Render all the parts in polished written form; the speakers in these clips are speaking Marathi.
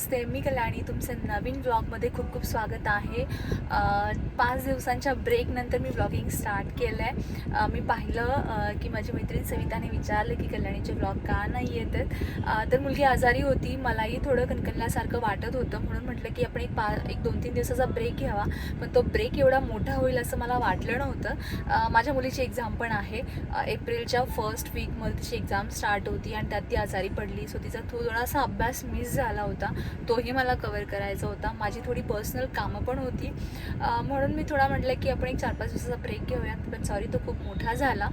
नमस्ते, मी कल्याणी. तुमचं नवीन व्लॉगमध्ये खूप खूप स्वागत आहे. 5 दिवसांच्या ब्रेकनंतर मी व्लॉगिंग स्टार्ट केलं आहे. मी पाहिलं की माझी मैत्रीण सविताने विचारलं की कल्याणीचे व्लॉग का नाही येत आहेत. तर मुलगी आजारी होती, मलाही थोडं कणकणल्यासारखं वाटत होतं, म्हणून म्हटलं की आपण एक 2-3 दिवसाचा ब्रेक घ्यावा. पण तो ब्रेक एवढा मोठा होईल असं मला वाटलं नव्हतं. माझ्या मुलीची एक्झाम पण आहे. एप्रिलच्या फर्स्ट वीकमध्ये तिची एक्झाम स्टार्ट होती आणि त्यात ती आजारी पडली. सो तिचा थोडासा अभ्यास मिस झाला होता, तोही मला कवर करायचा होता. माझी थोडी पर्सनल कामं पण होती, म्हणून मी थोडा म्हटलं की आपण एक 4-5 दिवसाचा ब्रेक घेऊयात. पण सॉरी, तो खूप मोठा झाला.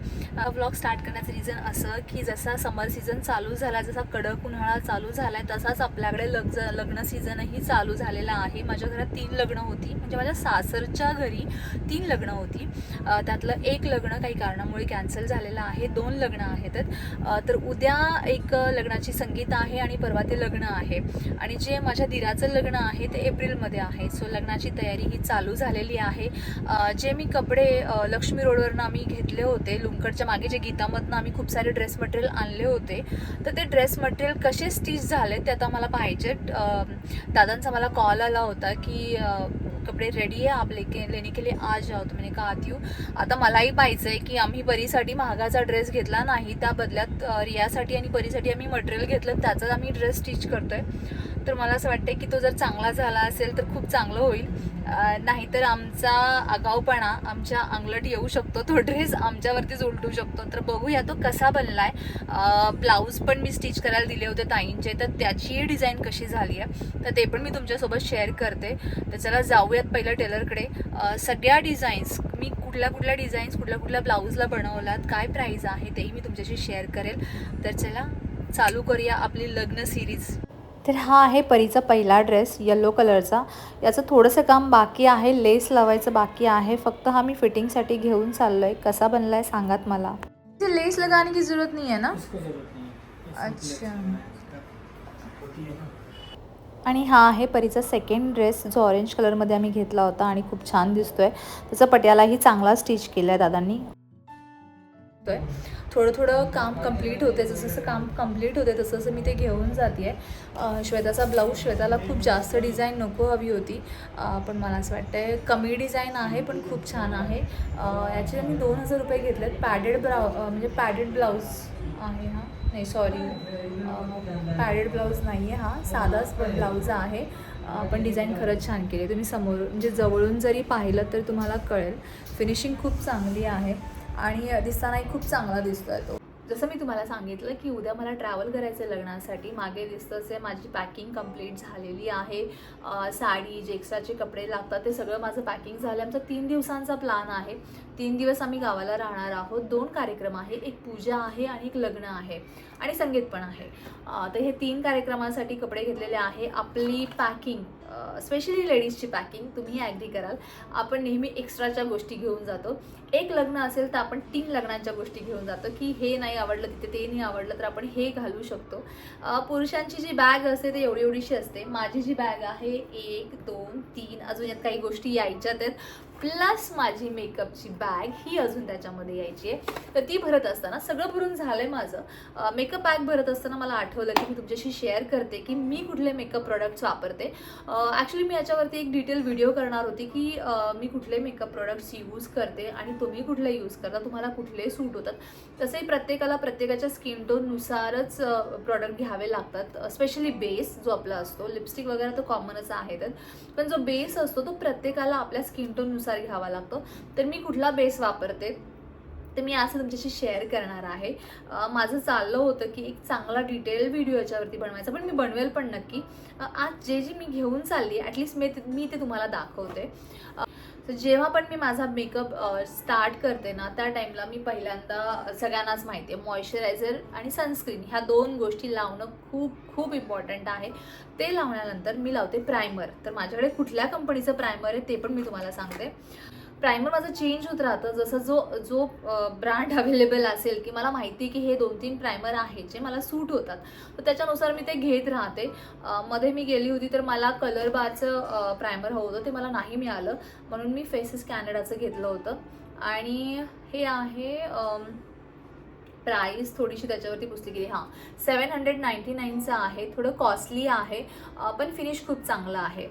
व्लॉग स्टार्ट करण्याचं रिझन असं की जसा समर सीझन चालू झाला, जसा कडक उन्हाळा चालू झाला आहे, तसाच आपल्याकडे लग्न सीझनही चालू झालेला आहे. माझ्या घरात 3 लग्न होती, म्हणजे माझ्या सासरच्या घरी 3 लग्न होती. त्यातलं एक लग्न काही कारणामुळे कॅन्सल झालेलं आहे. 2 लग्न आहेत. तर उद्या एक लग्नाची संगीत आहे आणि परवा ते लग्न आहे. आणि जे माझ्या दिराचं लग्न आहे ते एप्रिलमध्ये आहे. सो लग्नाची तयारी ही चालू झालेली आहे. जे मी कपडे लक्ष्मी रोडवरनं आम्ही घेतले होते, लुंकडच्या मागे जे गीतामधनं आम्ही खूप सारे ड्रेस मटेरियल आणले होते, तर ते ड्रेस मटेरियल कसे स्टिच झाले ते आता मला पाहिजे. दादांचा मला कॉल आला होता की कपडे रेडी है, आप लेने के लिए आ जाओ. तो मैंने कहा आती हूँ. आता मलाही पाहिजे आहे की आम्ही परीसाठी महागाचा ड्रेस घेतला नाही, त्या बदल्यात रियासाठी आणि परीसाठी आम्ही मटेरियल घेतलं, त्याचाच आम्ही ड्रेस स्टिच करतो आहे. तर मला असं वाटतं की तो जर चांगला झाला असेल तर खूप चांगलं होईल. नाहीतर आमचा आगाऊपणा आमच्या अंगलट येऊ शकतो, तो ड्रेस आमच्यावरतीच उलटू शकतो. तर बघूया तो कसा बनला आहे. ब्लाऊज पण मी स्टिच करायला दिले होते ताईंचे, तर त्याचीही डिझाईन कशी झाली आहे तर ते पण मी तुमच्यासोबत शेअर करते. तर चला जाऊयात पहिलं टेलरकडे. सगळ्या डिझाईन्स मी कुठल्या डिझाईन्स कुठल्या ब्लाऊजला बनवलात, काय प्राईस आहे तेही मी तुमच्याशी शेअर करेल. तर चला चालू करूया आपली लग्न सिरीज. तर हा आहे परीचा पहिला ड्रेस येलो कलरचा. याचं थोडंसं काम बाकी आहे, लेस लावायचं बाकी आहे. फक्त हा मी फिटिंगसाठी घेऊन चाललो आहे. कसा बनला आहे सांगात मला. लेस लगाने की जरूरत नहीं है ना? अच्छा. आणि हा आहे परीचा सेकंड ड्रेस, जो ऑरेंज कलरमध्ये आम्ही घेतला होता आणि खूप छान दिसतोय. त्याचा पट्यालाही चांगला स्टिच केला आहे दादांनी. थोडं काम कंप्लीट होते, जसं काम कंप्लीट होते तसं मी ते घेऊन जाते आहे. श्वेताचा ब्लाऊज, श्वेताला खूप जास्त डिझाईन नको हवी होती, पण मला असं वाटतं आहे कमी डिझाईन आहे पण खूप छान आहे. याचे मी 2000 रुपये घेतलेत. म्हणजे पॅडेड ब्लाऊज आहे हा. नाही सॉरी, पॅडेड ब्लाऊज नाही आहे हा, साधाच ब्लाऊज आहे. पण डिझाईन खरंच छान केली आहे. तुम्ही समोर म्हणजे जवळून जरी पाहिलं तर तुम्हाला कळेल. फिनिशिंग खूप चांगली आहे आणि दिसतानाही खूप चांगला दिसतो आहे तो. जसं मी तुम्हाला सांगितलं की उद्या मला ट्रॅव्हल करायचं आहे लग्नासाठी. मागे दिसतंच आहे माझी पॅकिंग कंप्लीट झालेली आहे. साडी, जे एक्स्ट्राचे कपडे लागतात ते सगळं माझं पॅकिंग झालं. आमचा 3 दिवसांचा प्लॅन आहे. 3 दिवस आम्ही गावाला राहणार आहोत. 2 कार्यक्रम आहे, एक पूजा आहे आणि एक लग्न आहे आणि संगीत पण आहे. तर हे 3 कार्यक्रमासाठी कपडे घेतलेले आहे. आपली पॅकिंग, स्पेशली लेडीजची पॅकिंग, तुम्ही ॲग्री कराल, आपण नेहमी एक्स्ट्राच्या गोष्टी घेऊन जातो. एक लग्न असेल तर आपण 3 लग्नांच्या गोष्टी घेऊन जातो की हे नाही आवडलं तिथे, ते नाही आवडलं तर आपण हे घालू शकतो. पुरुषांची जी बॅग असते ते एवढीशी असते. माझी जी बॅग आहे 1, 2, 3, अजून यात काही गोष्टी यायच्यात आहेत, प्लस माझी मेकअपची बॅग ही अजून त्याच्यामध्ये यायची आहे. तर ती भरत असताना सगळं भरून झालं आहे माझं. मेकअप बॅग भरत असताना मला आठवलं की मी तुमच्याशी शेअर करते की मी कुठले मेकअप प्रोडक्ट्स वापरते. ॲक्च्युली मी याच्यावरती एक डिटेल व्हिडिओ करणार होती की मी कुठले मेकअप प्रोडक्ट्स यूज करते आणि तुम्ही कुठले यूज करता, तुम्हाला कुठले सूट होतात. तसंही प्रत्येकाला प्रत्येकाच्या स्किन टोननुसारच प्रोडक्ट घ्यावे लागतात. स्पेशली बेस जो आपला असतो, लिपस्टिक वगैरे तर कॉमनच आहेतच, पण जो बेस असतो तो प्रत्येकाला आपल्या स्किन टोननुसार घ्यावा लागतो. तर मी कुठला बेस वापरते ते मी असं तुमच्याशी शेअर करणार आहे. माझं चाललं होतं की एक चांगला डिटेल व्हिडिओ याच्यावरती बनवायचा, पण मी बनवेल पण नक्की. आज जे मी घेऊन चालली ॲटलिस्ट मी ते तुम्हाला दाखवते. तर जेव्हा पण मी माझा मेकअप स्टार्ट करते ना, त्या टाईमला मी पहिल्यांदा, सगळ्यांनाच माहिती आहे, मॉइश्चरायझर आणि सनस्क्रीन ह्या 2 गोष्टी लावणं खूप खूप इम्पॉर्टंट आहे. ते लावल्यानंतर मी लावते प्रायमर. तर माझ्याकडे कुठल्या कंपनीचं प्रायमर आहे ते पण मी तुम्हाला सांगते. प्रायमर माझं चेंज होत राहतं, जसं जो ब्रँड अवेलेबल असेल, की मला माहिती आहे की हे 2-3 प्रायमर आहेत जे मला सूट होतात, तर त्याच्यानुसार मी ते घेत राहते. मध्ये मी गेली होती तर मला कलर बारचं प्रायमर हवं होतं, ते मला नाही मिळालं, म्हणून मी फेसेस कॅनडाचं घेतलं होतं. आणि हे आहे प्राईस थोडीशी त्याच्यावरती पुसली गेली. हां, 799चं आहे, थोडं कॉस्टली आहे, पण फिनिश खूप चांगलं आहे,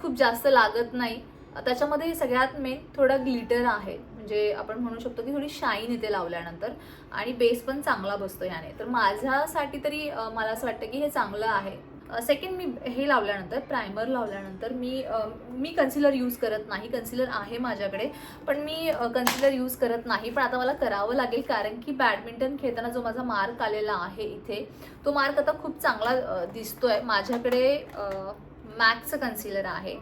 खूप जास्त लागत नाही. त्याच्यामध्ये सगळ्यात मेन थोडं ग्लिटर आहे, म्हणजे आपण म्हणू शकतो की थोडी शाईन येते लावल्यानंतर, आणि बेस पण चांगला बसतो याने. तर माझ्यासाठी तरी मला असं वाटतं की हे चांगलं आहे. सेकंड, मी हे लावल्यानंतर, प्रायमर लावल्यानंतर मी कन्सिलर यूज करत नाही. कन्सिलर आहे माझ्याकडे, पण मी कन्सिलर यूज करत नाही. पण आता मला करावं लागेल, कारण की बॅडमिंटन खेळताना जो माझा मार्क आलेला आहे इथे, तो मार्क आता खूप चांगला दिसतोय. माझ्याकडे मॅकचं कन्सिलर आहे.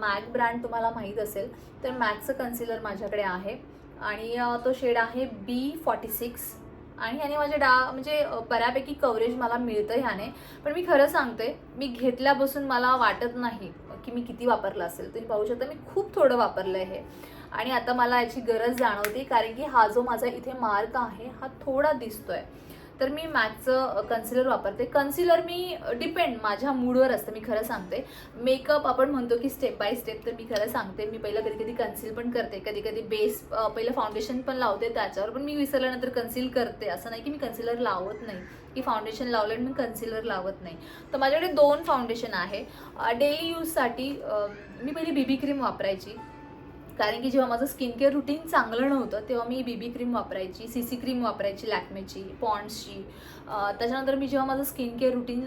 मॅक ब्रँड तुम्हाला माहीत असेल, तर मॅकचं कन्सिलर माझ्याकडे आहे, आणि तो शेड आहे B46. आणि ह्याने माझे म्हणजे बऱ्यापैकी कव्हरेज मला मिळतं ह्याने. पण मी खरं सांगते, मी घेतल्यापासून मला वाटत नाही की मी किती वापरलं असेल. तुम्ही पाहू शकता मी खूप थोडं वापरलं आहे हे, आणि आता मला याची गरज जाणवते, कारण की हा जो माझा इथे मार्क आहे हा थोडा दिसतोय. तर मी मॅकचं कन्सिलर वापरते. कन्सिलर मी डिपेंड, माझ्या मूडवर असतं. मी खरं सांगते, मेकअप आपण म्हणतो की स्टेप बाय स्टेप, तर मी खरं सांगते, मी पहिलं कधी कधी कन्सील पण करते, कधी कधी बेस पहिलं फाउंडेशन पण लावते त्याच्यावर, पण मी विसरल्यानंतर कन्सील करते. असं नाही की मी कन्सिलर लावत नाही, की फाउंडेशन लावलं आणि मी कन्सिलर लावत नाही. तर माझ्याकडे 2 फाउंडेशन आहे. डेली यूजसाठी मी पहिली बीबी क्रीम वापरायची, कारण की जेव्हा माझं स्किन केअर रुटीन चांगलं नव्हतं तेव्हा मी बीबी क्रीम वापरायची, CC क्रीम वापरायची लॅक्मेची, पॉन्ड्सची. त्याच्यानंतर मी जेव्हा माझं स्किन केअर रुटीन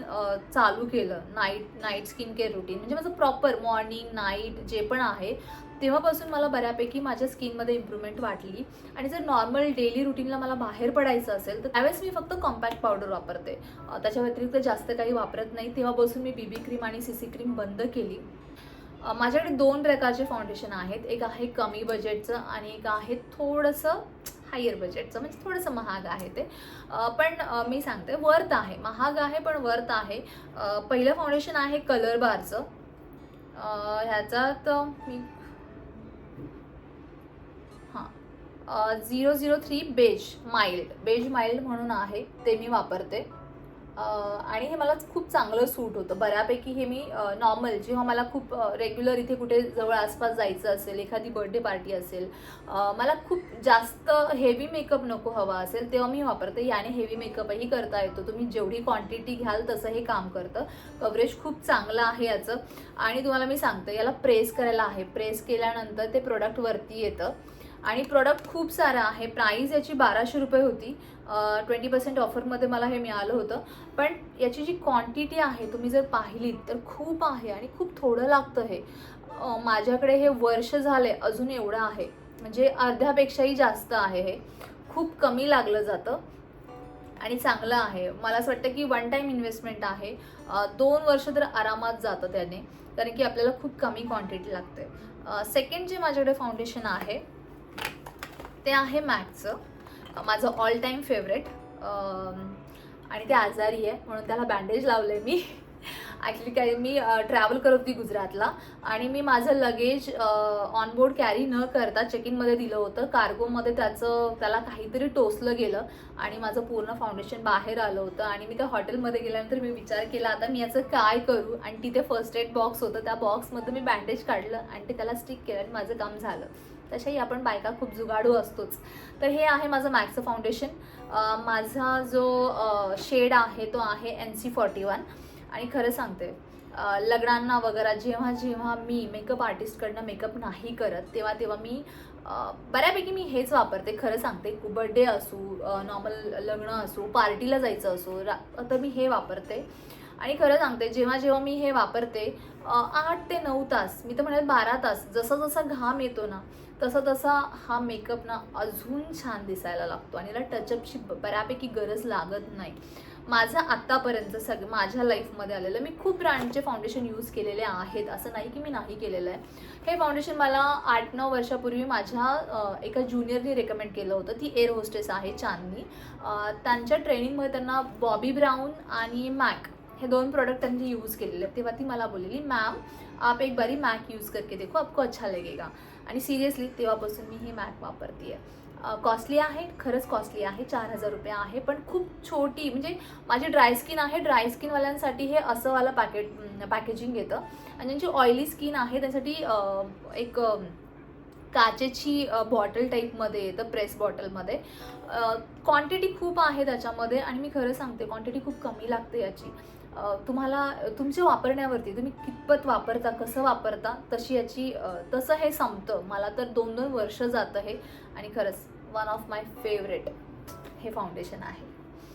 चालू केलं, नाईट स्किन केअर रुटीन, म्हणजे माझं प्रॉपर मॉर्निंग नाईट जे पण आहे, तेव्हापासून मला बऱ्यापैकी माझ्या स्किनमध्ये इम्प्रूव्हमेंट वाटली. आणि जर नॉर्मल डेली रुटीनला मला बाहेर पडायचं असेल तर त्यावेळेस मी फक्त कॉम्पॅक्ट पावडर वापरते, त्याच्या व्यतिरिक्त जास्त काही वापरत नाही. तेव्हापासून मी बीबी क्रीम आणि CC क्रीम बंद केली. माझ्याकडे 2 प्रकारचे फाउंडेशन आहेत. एक आहे कमी बजेटचं आणि एक आहे थोडंसं हायर बजेटचं, म्हणजे थोडंसं महाग आहे ते, पण मी सांगते वर्थ आहे. महाग आहे पण वर्थ आहे. पहिलं फाउंडेशन आहे कलर बारचं. ह्याच्यात मी 003 बेज माइल्ड म्हणून आहे, ते मी वापरते. आणि हे मला खूप चांगलं सूट होतं बऱ्यापैकी. हे मी नॉर्मल जेव्हा मला खूप रेग्युलर इथे कुठे जवळ आसपास जायचं असेल, एखादी बर्थडे पार्टी असेल, मला खूप जास्त हेवी मेकअप नको हवा असेल, तेव्हा मी वापरते. याने हेवी मेकअपही करता येतो. तुम्ही जेवढी क्वांटिटी घ्याल तसं हे काम करतं. कव्हरेज खूप चांगलं आहे याचं. आणि तुम्हाला मी सांगते, याला प्रेस करायला आहे. प्रेस केल्यानंतर ते प्रोडक्ट वरती येतं, आणि प्रोडक्ट खूप सारं आहे. प्राईस याची 1200 रुपये होती. 20% ऑफरमध्ये मला हे मिळालं होतं. पण याची जी क्वांटिटी आहे तुम्ही जर पाहिलीत तर खूप आहे, आणि खूप थोडं लागतं हे. माझ्याकडे हे वर्ष झाले अजून एवढं आहे, म्हणजे अर्ध्यापेक्षाही जास्त आहे. हे खूप कमी लागलं जातं आणि चांगलं आहे. मला असं वाटतं की 1 टाईम इन्व्हेस्टमेंट आहे. 2 वर्ष तर आरामात जातं त्याने, कारण की आपल्याला खूप कमी क्वांटिटी लागते. सेकंड जे माझ्याकडे फाउंडेशन आहे ते आहे मॅकचं, माझं ऑल टाईम फेवरेट. आणि ते आजारी आहे म्हणून त्याला बँडेज लावलं आहे मी. ॲक्च्युली काय, मी ट्रॅव्हल करत होती गुजरातला, आणि मी माझं लगेज ऑनबोर्ड कॅरी न करता चेक इनमध्ये दिलं होतं. कार्गोमध्ये त्याला काहीतरी टोचलं गेलं आणि माझं पूर्ण फाउंडेशन बाहेर आलं होतं. आणि मी त्या हॉटेलमध्ये गेल्यानंतर मी विचार केला, आता मी याचं काय करू. आणि तिथे फर्स्ट एड बॉक्स होतं, त्या बॉक्समध्ये मी बँडेज काढलं आणि ते त्याला स्टिक केलं आणि माझं काम झालं. तशाही आपण बायका खूप जुगाडू असतोच. तर हे आहे माझं मॅकचं फाउंडेशन. माझा जो शेड आहे तो आहे NC41. आणि खरं सांगते, लग्नांना वगैरे जेव्हा मी मेकअप आर्टिस्टकडनं मेकअप नाही करत तेव्हा मी बऱ्यापैकी मी हेच वापरते. खरं सांगते, बर्थडे असू, नॉर्मल लग्न असू, पार्टीला जायचं असो, तर मी हे वापरते. आणि खरं सांगते, जेव्हा मी हे वापरते 8 ते 9 तास, मी तर म्हणेल 12 तास, जसा घाम येतो ना तसा हा मेकअप ना अजून छान दिसायला लागतो, आणि याला टचअपची बऱ्यापैकी गरज लागत नाही. माझं आत्तापर्यंत माझ्या लाईफमध्ये आलेलं, मी खूप ब्रँडचे फाउंडेशन यूज केलेले आहेत, असं नाही की मी नाही केलेलं आहे. हे फाउंडेशन मला 8-9 वर्षापूर्वी माझ्या एका ज्युनियरनी रेकमेंड केलं होतं. ती एअर होस्टेस आहे चांदनी. त्यांच्या ट्रेनिंगमध्ये त्यांना बॉबी ब्राऊन आणि मॅक हे 2 प्रोडक्ट त्यांनी यूज़ केलेले. तेव्हा ती मला बोललेली, मॅम आप एक बारी मॅक यूज़ करके देखो, आपको अच्छा लगेगा. आणि सिरियसली तेव्हापासून मी ही मॅक वापरते आहे. कॉस्टली आहे, खरंच कॉस्टली आहे, 4000 रुपये आहे, पण खूप छोटी, म्हणजे माझी ड्राय स्किन आहे. ड्राय स्किनवाल्यांसाठी हे असं वाला पॅकेजिंग येतं, आणि ज्यांची ऑइली स्किन आहे त्यासाठी एक काचेची बॉटल टाईपमध्ये येतं, प्रेस बॉटलमध्ये. क्वांटिटी खूप आहे त्याच्यामध्ये आणि मी खरं सांगते क्वांटिटी खूप कमी लागते याची. तुम्हाला तुमच्या वापरण्यावरती, तुम्ही कितपत वापरता, कसं वापरता, तशी याची तसं हे संपतं. मला तर 2-2 वर्ष जातं हे आणि खरंच वन ऑफ माय फेवरेट हे फाउंडेशन आहे.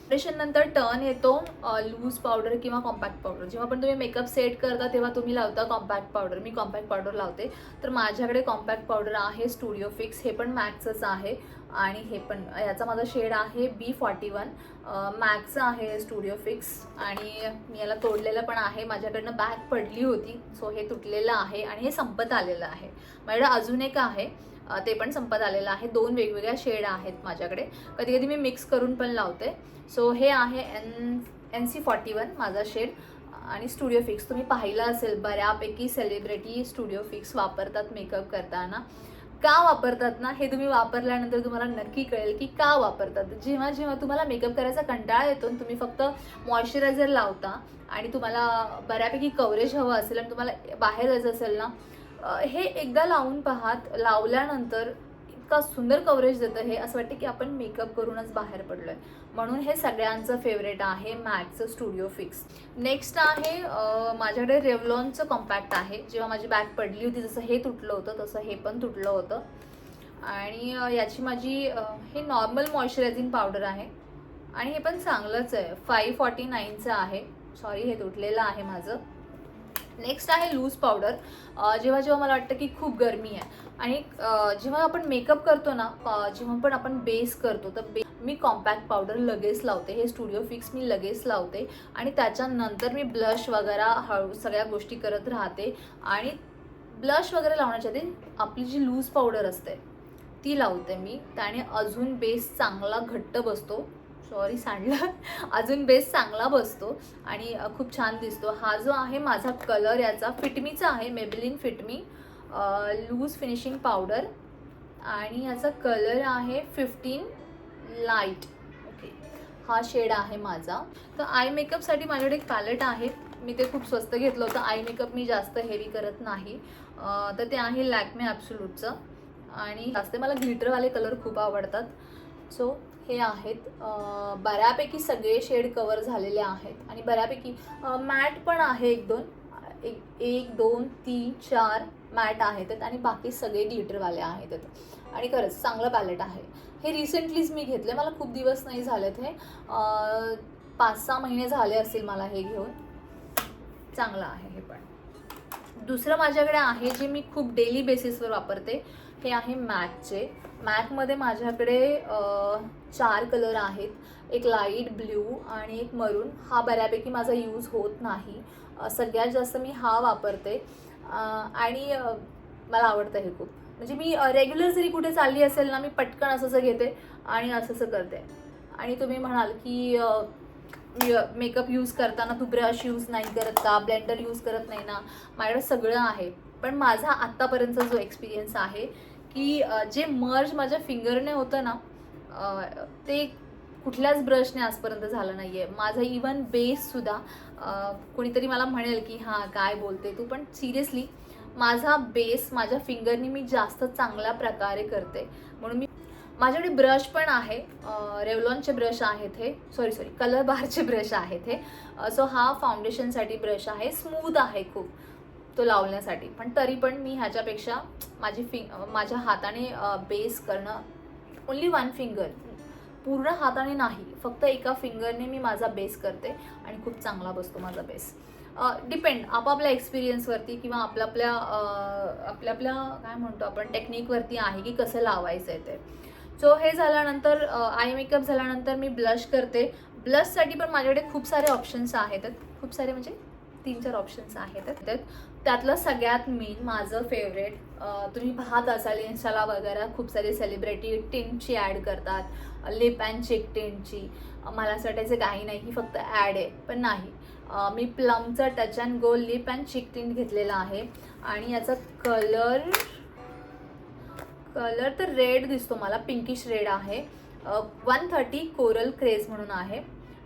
फाउंडेशन नंतर टर्न येतो लूज पावडर किंवा कॉम्पॅक्ट पावडर. जेव्हा पण तुम्ही मेकअप सेट करता तेव्हा तुम्ही लावता कॉम्पॅक्ट पावडर. मी कॉम्पॅक्ट पावडर लावते. तर माझ्याकडे कॉम्पॅक्ट पावडर आहे स्टुडिओ फिक्स, हे पण मॅक्सच आहे आणि हे पण याचा माझा शेड आहे B41. मॅक्सचं आहे स्टुडिओ फिक्स आणि मी याला तोडलेलं पण आहे. माझ्याकडनं बॅग पडली होती सो हे तुटलेलं आहे आणि हे संपत आलेलं आहे. माझ्याकडे अजून एक आहे ते पण संपत आलेलं आहे. 2 वेगवेगळ्या शेड आहेत माझ्याकडे. कधी कधी मी मिक्स करून पण लावते. सो हे आहे NC41 माझा शेड आणि स्टुडिओ फिक्स. तुम्ही पाहिलं असेल बऱ्यापैकी सेलिब्रिटी स्टुडिओ फिक्स वापरतात मेकअप करताना. का वापरतात ना, हे तुम्ही वापरल्यानंतर तुम्हाला नक्की कळेल की का वापरतात. जेव्हा जेव्हा तुम्हाला मेकअप करायचा कंटाळा येतो आणि तुम्ही फक्त मॉइश्चरायझर लावता आणि तुम्हाला बऱ्यापैकी कव्हरेज हवं असेल आणि तुम्हाला बाहेर जायचं असेल ना, हे एकदा लावून पाहात, लावल्यानंतर इतका सुंदर कव्हरेज देतं हे, असं वाटतं की आपण मेकअप करूनच बाहेर पडलोय. म्हणून हे सगळ्यांचं फेवरेट आहे मॅक्सचं स्टुडिओ फिक्स. नेक्स्ट आहे माझ्याकडे रेव्हलॉनचं कॉम्पॅक्ट आहे. जेव्हा माझी बॅग पडली होती जसं हे तुटलं होतं तसं हे पण तुटलं होतं आणि याची माझी हे नॉर्मल मॉइश्चरायझिंग पावडर आहे आणि हे पण चांगलंच आहे. 549चं आहे. सॉरी हे तुटलेलं आहे माझं. नेक्स्ट आहे लूज पावडर. जेव्हा जेव्हा मला वाटतं की खूप गरमी आहे आणि जेव्हा आपण मेकअप करतो ना, जेव्हा पण आपण बेस करतो तर मी कॉम्पॅक्ट पावडर लगेच लावते. हे स्टुडिओ फिक्स मी लगेच लावते आणि त्याच्यानंतर मी ब्लश वगैरे सगळ्या गोष्टी करत राहते. आणि ब्लश वगैरे लावण्याच्या आधी आपली जी लूज पावडर असते ती लावते मी. त्याने अजून बेस चांगला घट्ट बसतो. सॉरी सांडलं. अजून बेस चांगला बसतो आणि खूप छान दिसतो. हा जो आहे माझा कलर याचा फिटमीचा आहे, Maybelline Fit Me loose finishing powder आणि याचा कलर आहे 15 लाईट. ओके, हा शेड आहे माझा. तर आय मेकअपसाठी माझ्याकडे एक पॅलेट आहे. मी ते खूप स्वस्त घेतलं होतं. आय मेकअप मी जास्त हेवी करत नाही. तर ते आहे लॅक्मे ॲब्सोल्यूटचं आणि जास्त मला ग्लिटरवाले कलर खूप आवडतात. सो हे आहेत. बऱ्यापैकी सगळे शेड कवर झालेले आहेत आणि बऱ्यापैकी मॅट पण आहे. 1 2 3 4 मॅट आहेत आणि बाकी सगळे ग्लिटरवाले आहेत आणि खरंच चांगलं पॅलेट आहे. हे रिसेंटलीच मी घेतले. मला खूप दिवस नाही झालेत. हे 5-6 महिने झाले असतील मला हे घेऊन. चांगलं आहे हे पण. दुसरं माझ्याकडे आहे जे मी खूप डेली बेसिसवर वापरते. हे आहे मॅकचे. मॅकमध्ये माझ्याकडे 4 कलर आहेत. एक लाईट ब्ल्यू आणि एक मरून. हा बऱ्यापैकी माझा यूज होत नाही. सगळ्यात जास्त मी हा वापरते आणि मला आवडतं हे खूप. म्हणजे मी रेग्युलर जरी कुठे चालली असेल ना, मी पटकन असं घेते आणि असं करते. आणि तुम्ही म्हणाल की मेकअप यूज करताना तू ब्रश यूज नाही करत का, ब्लेंडर यूज करत नाही ना. माझ्याकडे सगळं आहे पण माझा आत्तापर्यंतचा जो एक्सपिरियन्स आहे की जे मर्ज माझ्या फिंगरने होतं ना, ते कुठल्याच ब्रशने आजपर्यंत झालं नाही आहे. माझा इवन बेससुद्धा कोणीतरी मला म्हणेल की हां काय बोलते तू, पण सिरियसली माझा बेस माझ्या फिंगरनी मी जास्त चांगल्या प्रकारे करते. म्हणून मी माझ्याकडे ब्रश पण आहे. रेव्हलॉनचे ब्रश आहेत हे. सॉरी कलर बारचे ब्रश आहेत हे. सो हा फाउंडेशनसाठी ब्रश आहे. स्मूथ आहे खूप तो लावण्यासाठी. पण तरी पण मी ह्याच्यापेक्षा माझ्या हाताने बेस करणं, ओन्ली 1 फिंगर, पूर्ण हाताने नाही, फक्त एका फिंगरने मी माझा बेस करते आणि खूप चांगला बसतो माझा बेस. डिपेंड आपापल्या एक्सपिरियन्सवरती किंवा आपल्या काय म्हणतो आपण टेक्निकवरती आहे की कसं लावायचं आहे ते. सो हे झाल्यानंतर आय मेकअप झाल्यानंतर मी ब्लश करते. ब्लशसाठी पण माझ्याकडे खूप सारे ऑप्शन्स आहेत. खूप सारे म्हणजे 3-4 ऑप्शन्स आहेत. त्यातलं सगळ्यात मेन माझं फेवरेट, तुम्ही पाहत असाल इन्स्टाला वगैरे खूप सारे सेलिब्रिटी टिंटची ॲड करतात, लिप अँड चेक टिंटची. मला असं वाटायचं काही नाही, ही फक्त ॲड आहे, पण नाही. मी प्लमचा touch and go lip and cheek tint घेतलेला आहे आणि याचा कलर तर रेड दिसतो मला, पिंकिश रेड आहे. 130 कोरल क्रेज म्हणून आहे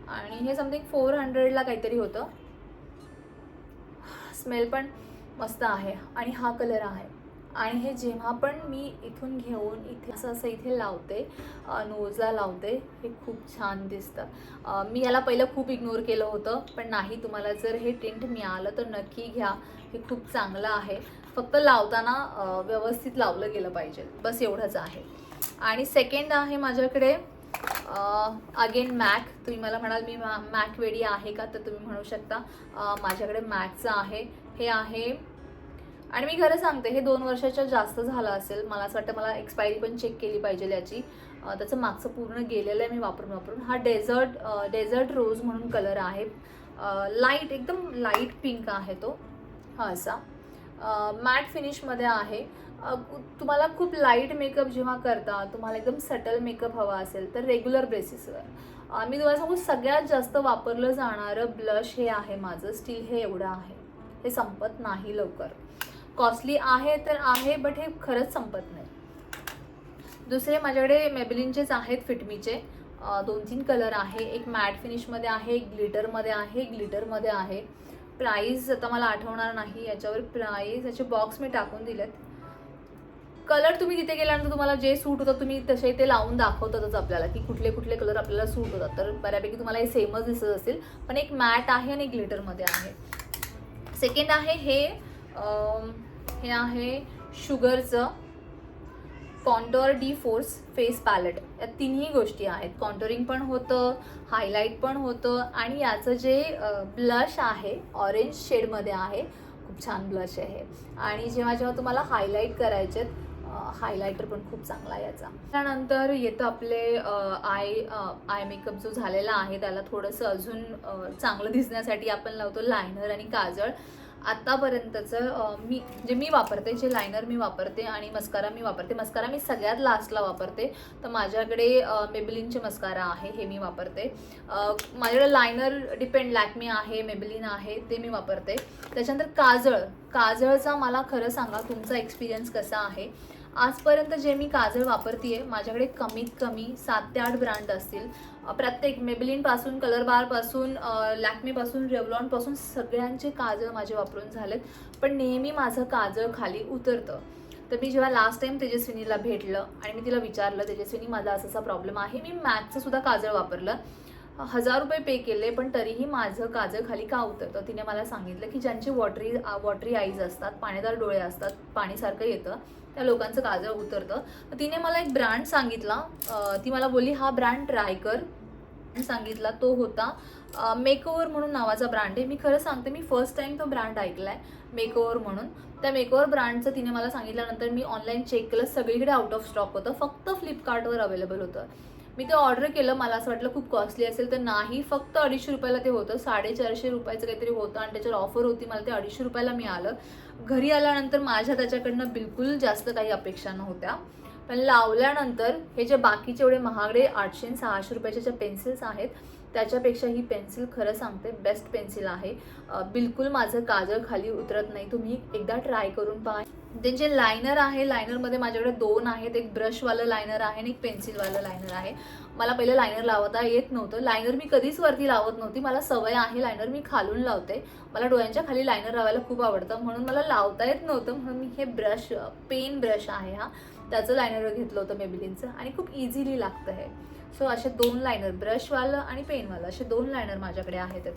आणि हे समथिंग 400ला काहीतरी होतं. स्मेल पण मस्त आहे आणि हा कलर आहे आणि हे जेव्हा पण मी इथून घेऊन इथे असं इथे लावते, नोजला लावते, हे खूप छान दिसतं. मी याला पहिलं खूप इग्नोर केलं होतं, पण नाही, तुम्हाला जर हे टिंट मिळालं तर नक्की घ्या. हे खूप चांगलं आहे. फक्त लावताना व्यवस्थित लावलं गेलं पाहिजे, बस एवढंच आहे. आणि सेकंड आहे माझ्याकडे अगेन मॅक. तुम्ही मला म्हणाल मी मॅक वेडी आहे का, तर तुम्ही म्हणू शकता. माझ्याकडे मॅकचं आहे. हे आहे आणि मी खरं सांगते हे 2 वर्षाच्या जास्त झालं असेल. मला असं वाटतं मला एक्सपायरी पण चेक केली पाहिजे याची. त्याचं मागचं पूर्ण गेलेलं आहे मी वापरून. हा डेझर्ट रोज म्हणून कलर आहे. लाईट, एकदम लाईट पिंक आहे तो. हा असा मॅट फिनिशमध्ये आहे. तुम्हाला खूप लाईट मेकअप जेव्हा करता, तुम्हाला एकदम सटल मेकअप हवा असेल तर रेग्युलर बेसिसवर मी तुम्हाला सांगू सगळ्यात जास्त वापरलं जाणारं ब्लश हे आहे माझं. स्टील हे एवढं आहे. हे संपत नाही लवकर. कॉस्टली आहे तर आहे, बट हे खरंच संपत नाही. दुसरे माझ्याकडे मेबेलिनचेच आहेत, फिटमीचे. 2-3 कलर आहे. एक मॅट फिनिशमध्ये आहे, एक ग्लिटरमध्ये आहे. प्राईस आता मला आठवणार नाही याच्यावर. प्राईस याचे बॉक्स मी टाकून दिलेत. कलर तुम्ही तिथे गेल्यानंतर तुम्हाला जे सूट होतं तुम्ही तसे ते लावून दाखवतातच आपल्याला की कुठले कुठले कलर आपल्याला सूट होतात. तर बऱ्यापैकी तुम्हाला हे सेमच दिसत असेल, पण एक मॅट आहे आणि ग्लिटरमध्ये आहे. सेकंड आहे हे आहे शुगरचं contour de force face palette. या तिन्ही गोष्टी आहेत. कॉन्टोरिंग पण होतं, हायलाईट पण होतं आणि याचं जे ब्लश आहे ऑरेंज शेडमध्ये आहे. खूप छान ब्लश आहे. आणि जेव्हा तुम्हाला हायलाईट करायचे, हायलायटर पण खूप चांगला आहे याचा. त्यानंतर येतं आपले आय मेकअप जो झालेला आहे त्याला थोडंसं अजून चांगलं दिसण्यासाठी आपण लावतो लायनर आणि काजळ. आत्तापर्यंतचं मी वापरते, जे लायनर मी वापरते आणि मस्कारा मी वापरते. मस्कारा मी सगळ्यात लास्टला वापरते. तर माझ्याकडे मेबेलिनचे मस्कारा आहे, हे मी वापरते. माझ्याकडे लायनर डिपेंड, लॅक्मे आहे, मेबेलिन आहे, ते मी वापरते. त्याच्यानंतर काजळचा मला खरं सांगा तुमचा एक्सपिरियन्स कसा आहे. आजपर्यंत जे मी काजळ वापरते माझ्याकडे कमीत कमी 7 ते 8 ब्रँड असतील. प्रत्येक मेबेलिनपासून, कलर बारपासून, लॅक्मेपासून, रेव्हलॉनपासून सगळ्यांचे काजळ माझे वापरून झालेत. पण नेहमी माझं काजळ खाली उतरतं. तर मी जेव्हा लास्ट टाईम तेजस्विनीला भेटलं आणि मी तिला विचारलं, तेजस्विनी माझा असा प्रॉब्लेम आहे, मी मॅकचं सुद्धा काजळ वापरलं, 1000 रुपये पे केले, पण तरीही माझं काजळ खाली का उतरतं. तिने मला सांगितलं की ज्यांचे वॉटरी आईज असतात, पाणीदार डोळे असतात, पाणीसारखं येतं, त्या लोकांचं काजळ उतरतं. तर तिने मला एक ब्रँड सांगितला. ती मला बोलली हा ब्रँड ट्राय कर सांगितला. तो होता मेकओव्हर म्हणून नावाचा ब्रँड आहे. मी खरं सांगते मी फर्स्ट टाइम तो ब्रँड ऐकलाय, मेकओव्हर म्हणून. त्या मेकओव्हर ब्रँडचं तिने मला सांगितल्यानंतर मी ऑनलाईन चेक केलं, सगळीकडे आउट ऑफ स्टॉक होतं, फक्त फ्लिपकार्टवर अवेलेबल होतं. मी ते ऑर्डर केलं. मला असं वाटलं खूप कॉस्टली असेल, तर नाही, फक्त 250 रुपयाला ते होतं. 450 रुपयाचं काहीतरी होतं आणि त्याच्यावर ऑफर होती. मला ते 250 रुपयाला मिळालं. घरी आल्यानंतर माझ्या त्याच्याकडनं बिलकुल जास्त काही अपेक्षा नव्हत्या, पण लावल्यानंतर हे जे बाकीचे एवढे महागडे 800 आणि 600 रुपयाच्या ज्या पेन्सिल्स आहेत त्याच्यापेक्षा ही पेन्सिल खरं सांगते बेस्ट पेन्सिल आहे. बिलकुल माझं काजळ खाली उतरत नाही. तुम्ही एकदा ट्राय करून पहा. ते जे लायनर आहे, लायनरमध्ये माझ्याकडे 2 आहेत. एक ब्रशवालं लायनर आहे आणि एक पेन्सिलवालं लायनर आहे. मला पहिलं लायनर लावता येत नव्हतं. लायनर मी कधीच वरती लावत नव्हती. मला सवय आहे लायनर मी खालून लावते. मला डोळ्यांच्या खाली लायनर लावायला खूप आवडतं, म्हणून मला लावता येत नव्हतं. म्हणून मी हे पेन ब्रश आहे हा, त्याचं लायनर घेतलं होतं मेबेलिनचं आणि खूप इझिली लागतं हे. सो असे 2 लायनर, ब्रशवालं आणि पेनवालं, असे 2 लायनर माझ्याकडे आहेत.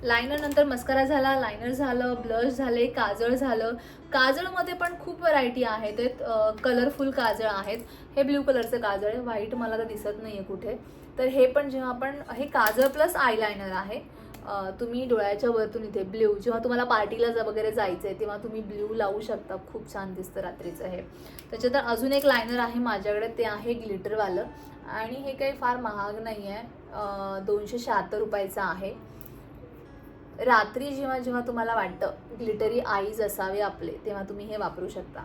लायनर नंतर मस्कारा झाला, लायनर झालं, ब्लश झाले, काजळ झालं. काजळमध्ये पण खूप व्हरायटी आहेत. कलरफुल काजळ आहेत. हे ब्ल्यू कलरचं काजळ आहे, व्हाईट मला तर दिसत नाही आहे कुठे. तर हे पण जेव्हा आपण, हे काजळ प्लस आयलायनर आहे. तुम्ही डोळ्याच्या वरतून इथे ब्ल्यू, जेव्हा तुम्हाला पार्टीला वगैरे जायचं आहे तेव्हा तुम्ही ब्ल्यू लावू शकता. खूप छान दिसतं रात्रीचं हे. त्याच्यानंतर अजून एक लायनर आहे माझ्याकडे, ते आहे ग्लिटरवालं आणि हे काही फार महाग नाही आहे, 276 रुपयाचं आहे. रात्री जेव्हा तुम्हाला वाटतं ग्लिटरी आईज असावे आपले, तेव्हा तुम्ही हे वापरू शकता.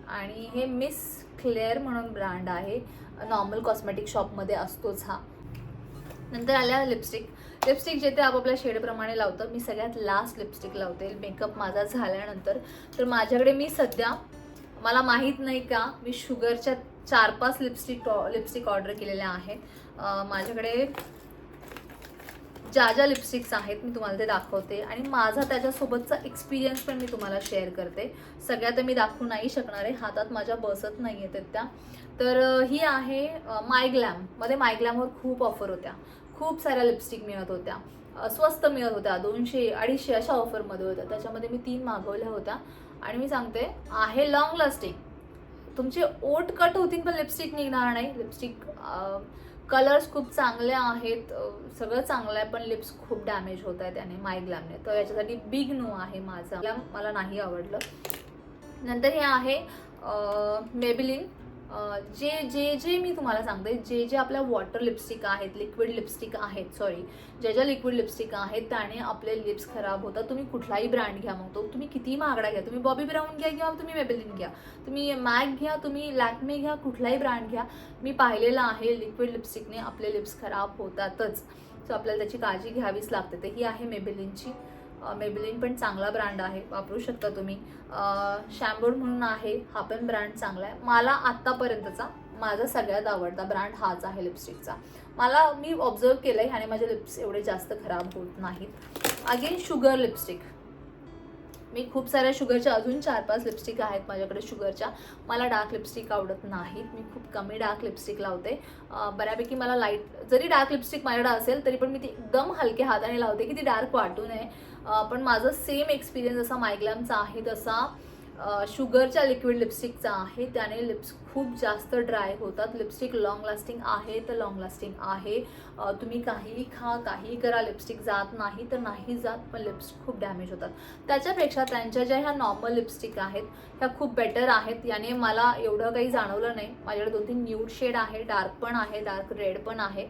आणि हे मिस क्लेअर म्हणून ब्रँड आहे, नॉर्मल कॉस्मेटिक शॉपमध्ये असतोच हा. नंतर आल्या लिपस्टिक जे ते आपापल्या शेडप्रमाणे लावतं. मी सगळ्यात लास्ट लिपस्टिक लावते मेकअप माझा झाल्यानंतर. तर माझ्याकडे मी सध्या, मला माहीत नाही का, मी शुगरच्या 4-5 लिपस्टिक ऑर्डर केलेल्या आहेत. माझ्याकडे ज्या ज्या लिपस्टिक्स आहेत मी तुम्हाला ते दाखवते आणि माझा त्याच्यासोबतचा एक्सपिरियन्स पण मी तुम्हाला शेअर करते. सगळ्या तर मी दाखवू नाही शकणार आहे, हातात माझ्या बसत नाही आहेत त्या. तर ही आहे मायग्लॅममध्ये. मायग्लॅमवर खूप ऑफर होत्या, खूप साऱ्या लिपस्टिक मिळत होत्या, स्वस्त मिळत होत्या, 200-250 अशा ऑफरमध्ये होत्या. त्याच्यामध्ये मी 3 मागवल्या होत्या आणि मी सांगते आहे लॉंग लास्टिंग. तुमचे ओठ कट होतील पण लिपस्टिक निघणार नाही. लिपस्टिक कलर्स खूप चांगले आहेत, सगळं चांगलं आहे, पण लिप्स खूप डॅमेज होत आहे त्याने, मायग्लॅमने. तर याच्यासाठी बिग नो आहे माझा, मला नाही आवडलं. नंतर हे आहे मेबेलिन. जे जे जे मी तुम्हाला सांगते, जे जे आपल्या वॉटर लिपस्टिक आहेत, लिक्विड लिपस्टिक आहेत, ज्या लिक्विड लिपस्टिक आहेत त्याने आपले लिप्स खराब होतात. तुम्ही कुठलाही ब्रँड घ्या, मग तो तुम्ही कितीही महागडा घ्या, तुम्ही बॉबी ब्राऊन घ्या किंवा तुम्ही मेबेलिन घ्या, तुम्ही मॅक घ्या, तुम्ही लॅक्मे घ्या, कुठलाही ब्रँड घ्या, मी पाहिलेलं आहे लिक्विड लिपस्टिकने आपले लिप्स खराब होतातच. सो आपल्याला त्याची काळजी घ्यावीच लागते. तर ही आहे मेबेलिनची. मेबेलिन पण चांगला ब्रँड आहे, वापरू शकता तुम्ही. शॅम्बोर म्हणून आहे, हा पण ब्रँड चांगला आहे. मला आत्तापर्यंतचा माझा सगळ्यात आवडता ब्रँड हाच आहे लिपस्टिकचा. मी ऑब्झर्व केलं आहे, ह्याने माझे लिप्स एवढे जास्त खराब होत नाहीत. Again sugar lipstick. मी खूप साऱ्या शुगरच्या अजून 4-5 लिपस्टिक आहेत माझ्याकडे शुगरच्या. मला डार्क लिपस्टिक आवडत नाहीत, मी खूप कमी डार्क लिपस्टिक लावते. बऱ्यापैकी मला लाईट, जरी डार्क लिपस्टिक माझ्याकडे असेल तरी पण मी ती एकदम हलक्या हाताने लावते की ती डार्क वाटू नये. पण माझं सेम एक्सपिरियन्स जसा मायग्लॅमचा आहे तसा शुगरच्या लिक्विड लिपस्टिकचा आहे. त्याने लिप्स खूप जास्त ड्राय होतात. लिपस्टिक लॉंग लास्टिंग आहे तर लॉंग लास्टिंग आहे. तुम्ही काहीही खा, काहीही करा, लिपस्टिक जात नाही तर नाही जात, पण लिप्स खूप डॅमेज होतात. त्याच्यापेक्षा त्यांच्या ज्या ह्या नॉर्मल लिपस्टिक आहेत ह्या खूप बेटर आहेत. याने मला एवढं काही जाणवलं नाही. माझ्याकडे 2-3 न्यूड शेड आहे, डार्क पण आहे, डार्क रेड पण आहे.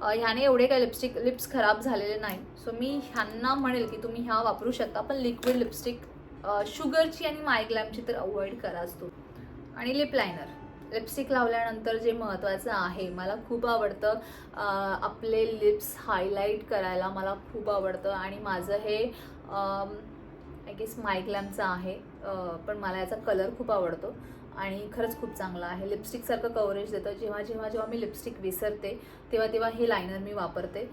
ह्याने एवढे काही लिप्स खराब झालेले नाही. सो मी ह्यांना म्हणेल की तुम्ही ह्या वापरू शकता, पण लिक्विड लिपस्टिक शुगरची आणि मायग्लॅमची तर अवॉइड कराच तो. आणि लिप लायनर. लिपस्टिक लावल्यानंतर जे महत्त्वाचं आहे, मला खूप आवडतं आपले लिप्स हायलाईट करायला, मला खूप आवडतं. आणि माझं हे आय गेस मायग्लॅमचं आहे, पण मला याचा कलर खूप आवडतो आणि खरंच खूप चांगला आहे. लिपस्टिकसारखं कव्हरेज देतं. जेव्हा मी लिपस्टिक विसरते तेव्हा हे लायनर मी वापरते.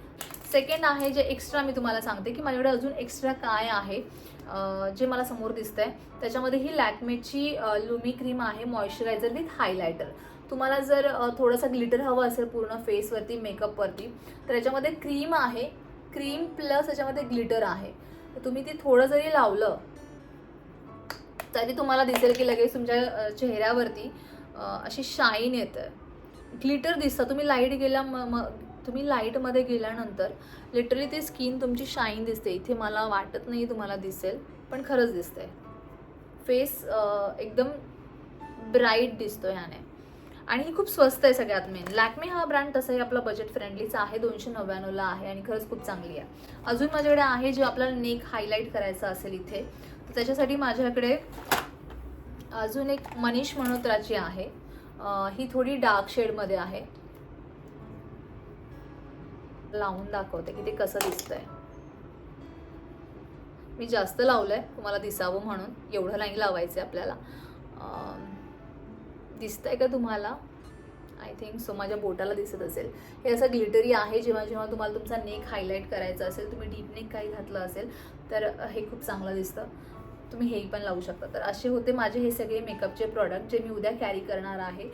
सेकंड आहे जे एक्स्ट्रा मी तुम्हाला सांगते की माझ्याकडे अजून एक्स्ट्रा काय आहे, जे मला समोर दिसतंय. त्याच्यामध्ये ही लॅक्मेची लुमी क्रीम आहे, मॉइश्चरायझर विथ हायलायटर. तुम्हाला जर थोडंसं ग्लिटर हवं असेल पूर्ण फेसवरती, मेकअपवरती, तर याच्यामध्ये क्रीम आहे, क्रीम प्लस याच्यामध्ये ग्लिटर आहे. तर तुम्ही ते थोडं जरी लावलं तरी तुम्हाला दिसेल की लगेच तुमच्या चेहऱ्यावरती अशी शाईन येतं, ग्लिटर दिसतं. तुम्ही लाईटमध्ये गेल्यानंतर लिटरली ती स्किन तुमची शाईन दिसते. इथे मला वाटत नाही तुम्हाला दिसेल, पण खरंच दिसते. फेस एकदम ब्राईट दिसतो ह्याने. आणि ही खूप स्वस्त आहे सगळ्यात मेन. लॅक्मे हा ब्रँड तसाही आपला बजेट फ्रेंडलीचा आहे, 299ला आहे आणि खरंच खूप चांगली आहे. अजून माझ्याकडे आहे जे आपल्याला नेक हायलाईट करायचं असेल इथे, तर त्याच्यासाठी माझ्याकडे अजून एक मनीष मल्होत्राची आहे. ही थोडी डार्क शेडमध्ये आहे. लावून दाखवते की ते कसं दिसतंय. मी जास्त लावलंय तुम्हाला दिसावं म्हणून, एवढं नाही लावायचं आपल्याला. दिसतंय का तुम्हाला? I think so. माझ्या बोटाला दिसत असेल. हे असं ग्लिटरी आहे. जेव्हा तुम्हाला तुमचा नेक हायलाईट करायचा असेल, तुम्ही डीप नेक काही घातलं असेल तर हे खूप चांगलं दिसतं. तुम्ही हेही पण लावू शकता. तर असे होते माझे हे सगळे मेकअपचे प्रॉडक्ट जे मी उद्या कॅरी करणार आहे.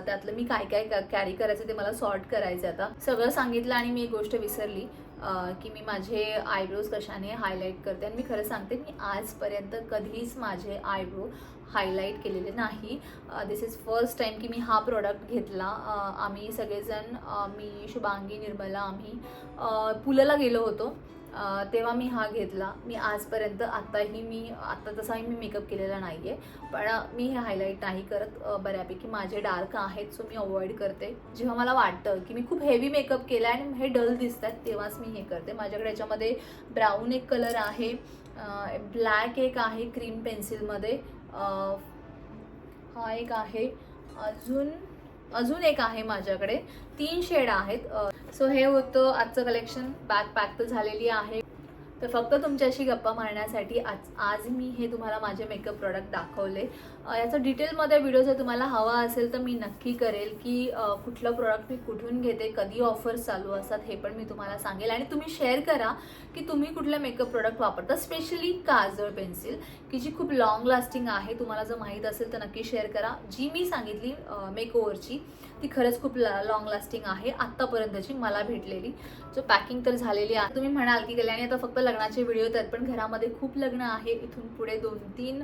त्यातलं मी काय कॅरी करायचं ते मला सॉर्ट करायचं. आता सगळं सांगितलं आणि मी एक गोष्ट विसरली की मी माझे आयब्रोज कशाने हायलाईट करते. आणि मी खरं सांगते, मी आजपर्यंत कधीच माझे आयब्रो हायलाईट केलेले नाही. दिस इज फर्स्ट टाईम की मी हा प्रॉडक्ट घेतला. आम्ही सगळेजण, मी, शुभांगी, निर्मला, आम्ही पुलाला गेलो होतो तेव्हा मी हा घेतला. मी आजपर्यंत आता तसाही मी मेकअप केलेला नाही आहे, पण मी हे हायलाईट नाही करत. बऱ्यापैकी माझे डार्क आहेत सो मी अवॉइड करते. जेव्हा मला वाटतं की मी खूप हेवी मेकअप केला आणि हे डल दिसत आहेत तेव्हाच मी हे करते. माझ्याकडे याच्यामध्ये ब्राऊन एक कलर आहे, ब्लॅक एक आहे क्रीम पेन्सिलमध्ये, हा एक आहे, अजून एक आहे. माझ्याकडे 3 शेड आहेत. सो हे होतं आजचं कलेक्शन. बॅग पॅक तर झालेली आहे. तर फक्त तुमच्याशी गप्पा मारण्यासाठी आज मी हे तुम्हाला माझे मेकअप प्रोडक्ट दाखवले. याचा डिटेलमध्ये व्हिडिओ जर तुम्हाला हवा असेल तर मी नक्की करेल की कुठलं प्रोडक्ट मी कुठून घेते, कधी ऑफर्स चालू असतात हे पण मी तुम्हाला सांगेल. आणि तुम्ही शेअर करा की तुम्ही कुठले मेकअप प्रोडक्ट वापरता, स्पेशली काजळ पेन्सिल की जी खूप लॉंग लास्टिंग आहे. तुम्हाला जर माहीत असेल तर नक्की शेअर करा. जी मी सांगितली मेकओव्हरची ती खरंच खूप लॉंग लास्टिंग आहे आत्तापर्यंतची मला भेटलेली. जो पॅकिंग तर झालेली आहे. तुम्ही म्हणाल की कल्याणी आता फक्त लग्नाचे व्हिडिओ येतात, पण घरामध्ये खूप लग्न आहे. इथून पुढे 2-3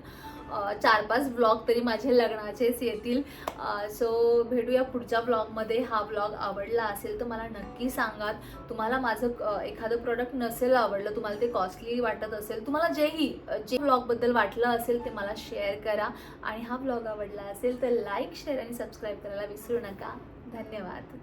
4-5 व्लॉग तरी माझे लग्नाचेच येतील. सो भेटूया पुढच्या व्लॉगमध्ये. हा व्लॉग आवडला असेल तर मला नक्की सांगा. तुम्हाला माझं एखादं प्रोडक्ट नसेल आवडलं, तुम्हाला ते कॉस्टली वाटत असेल, तुम्हाला जे व्लॉगबद्दल वाटलं असेल ते मला शेअर करा. आणि हा व्लॉग आवडला असेल तर लाईक, शेअर आणि सबस्क्राईब करायला विसरू नका. धन्यवाद.